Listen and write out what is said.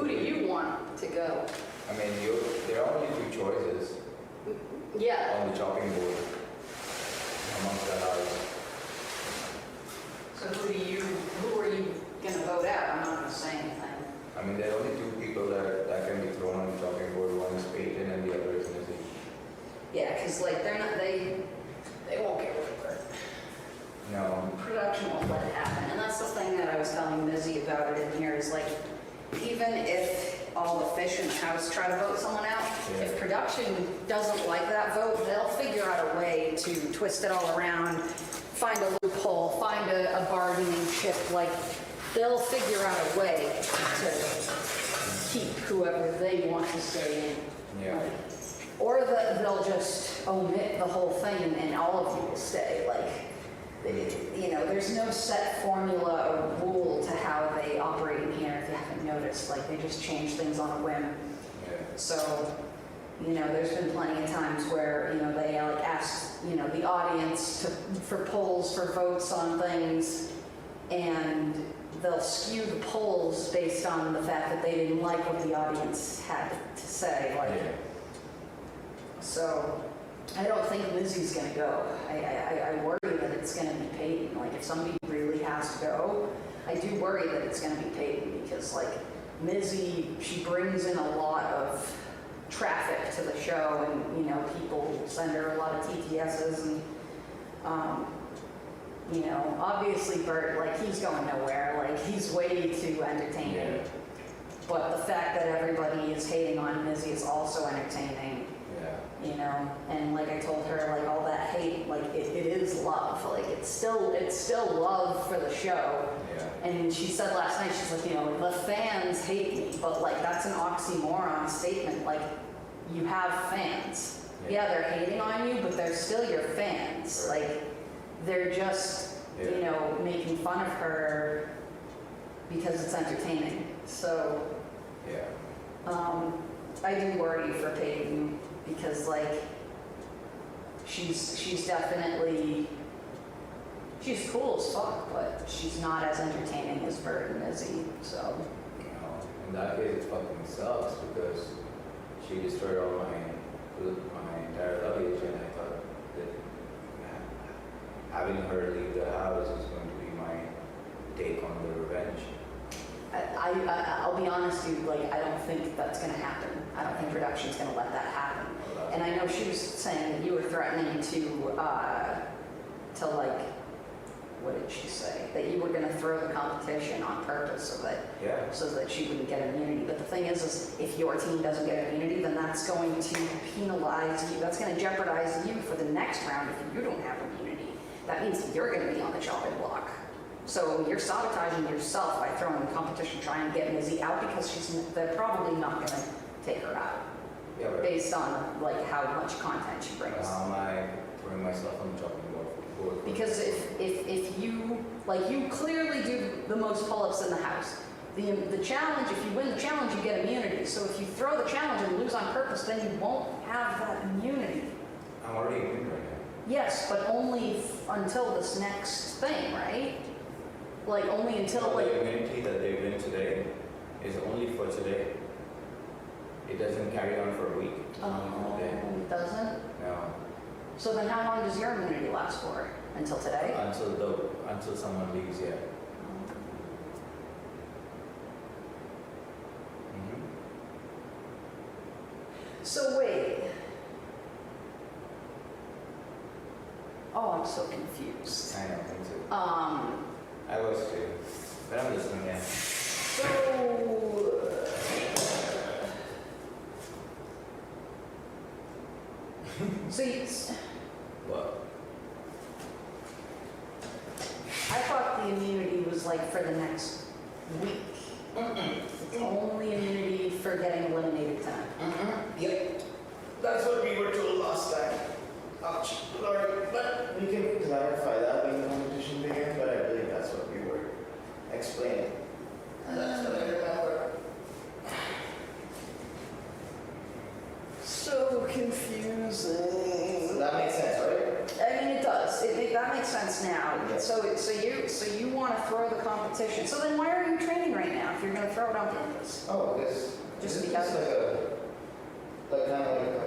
Who do you want to go? I mean, there are only two choices Yeah. on the chopping board amongst the house. So who are you gonna vote out? I'm not gonna say anything. I mean, there are only two people that can be thrown on the chopping board. One is Peyton and the other is Missy. Yeah, because like they won't get rid of it. No. Production won't let it happen. And that's the thing that I was telling Mizzy about it in here is like, even if all the fish in the house try to vote someone out, Yeah. if production doesn't like that vote, they'll figure out a way to twist it all around, find a loophole, find a bargaining chip. Like, they'll figure out a way to keep whoever they want to stay in. Yeah. Like, or they'll just omit the whole thing and all of you will stay. Like, you know, there's no set formula or rule to how they operate in here, if you haven't noticed. Like, they just change things on a whim. Yeah. So, you know, there's been plenty of times where, you know, they like ask, you know, the audience for polls, for votes on things, and they'll skew the polls based on the fact that they didn't like what the audience had to say. Like, Yeah. so I don't think Mizzy's gonna go. I worry that it's gonna be Peyton. Like, if somebody really has to go, I do worry that it's gonna be Peyton, because like Mizzy, she brings in a lot of traffic to the show, and you know, people send her a lot of TTSs, and you know, obviously Bert, like, he's going nowhere. Like, he's way too entertaining. Yeah. But the fact that everybody is hating on Mizzy is also entertaining. Yeah. You know, and like I told her, like, all that hate, like, it is love. Like, it's still love for the show. Yeah. And she said last night, she's like, you know, the fans hate me, but like, that's an oxymoron statement. Like, you have fans. Yeah, they're hating on you, but they're still your fans. Right. Like, they're just, you know, making fun of her because it's entertaining. So, Yeah. I do worry for Peyton, because like, she's definitely, she's cool as fuck, but she's not as entertaining as Bert and Mizzy. So, You know, in that case, it fucking sucks because she destroyed all my entire luggage, and I thought that having her leave the house is going to be my take on the revenge. I'll be honest, dude, like, I don't think that's gonna happen. I don't think production's gonna let that happen. And I know she was saying that you were threatening to like, what did she say? That you were gonna throw the competition on purpose so that she wouldn't get immunity. But the thing is if your team doesn't get immunity, then that's going to penalize you. That's gonna jeopardize you for the next round if you don't have immunity. That means that you're gonna be on the chopping block. So you're sabotaging yourself by throwing the competition, trying to get Mizzy out, because they're probably not gonna take her out. Yeah, but Based on like how much content she brings. how am I throwing myself on the chopping board? Because if you, like, you clearly do the most pull-ups in the house. The challenge, if you win the challenge, you get immunity. So if you throw the challenge and lose on purpose, then you won't have that immunity. I'm already immune right now. Yes, but only until this next thing, right? Like, only until, So like, the immunity that they win today is only for today. It doesn't carry on for a week. it doesn't? No. So then how long does your immunity last for? Until today? Until someone leaves, yeah. Mm-hmm. So wait. Oh, I'm so confused. I know, me too. I was too. But I'm listening, yeah. So you, What? I thought the immunity was like for the next week. It's only immunity for getting eliminated tonight. Yep. That's what we were told last time. Ouch. Lord. But we can clarify that when the competition began, but I believe that's what we were explaining. That's what I remember. So confusing. So that makes sense, right? I mean, it does. That makes sense now. Yeah. So you want to throw the competition. So then why are you training right now if you're going to throw throw it on purpose. Oh, this Just is because- like a, like kind of like